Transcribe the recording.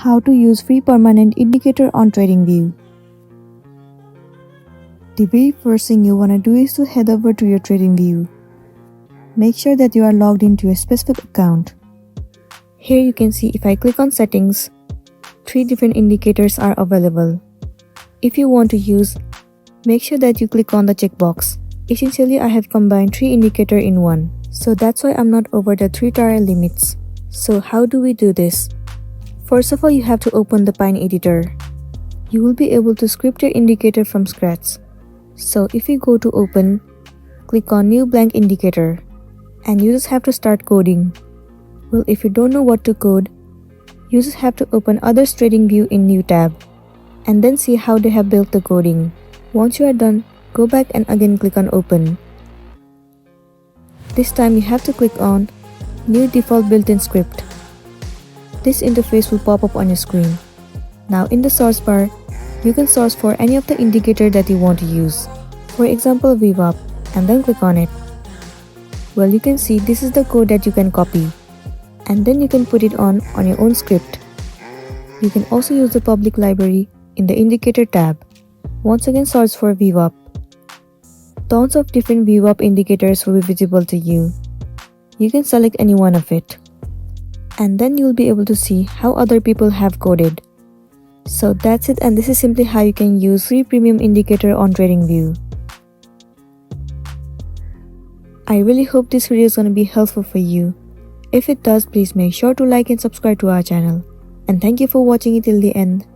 How to use free permanent indicator on TradingView. The very first thing you want to do is to head over to your TradingView. Make sure that you are logged into a specific account. Here you can see if I click on settings, 3 different indicators are available. If you want to use, make sure that you click on the checkbox. Essentially, I have combined 3 indicators in one, so that's why I'm not over the 3 trial limits. So how do we do this? First of all, you have to open the Pine editor. You will be able to script your indicator from scratch. So if you go to open, click on new blank indicator, and you just have to start coding. Well, if you don't know what to code, you just have to open others TradingView in new tab, and then see how they have built the coding. Once you are done, go back and again click on open. This time you have to click on new default built-in script. This interface will pop up on your screen. Now in the source bar, you can source for any of the indicator that you want to use. For example, VWAP, and then click on it. Well, you can see this is the code that you can copy, and then you can put it on your own script. You can also use the public library in the indicator tab. Once again, source for VWAP. Tons of different VWAP indicators will be visible to you. You can select any one of it, and then you'll be able to see how other people have coded. So that's it, and this is simply how you can use free premium indicator on TradingView. I really hope this video is going to be helpful for you. If it does, please make sure to like and subscribe to our channel. And thank you for watching it till the end.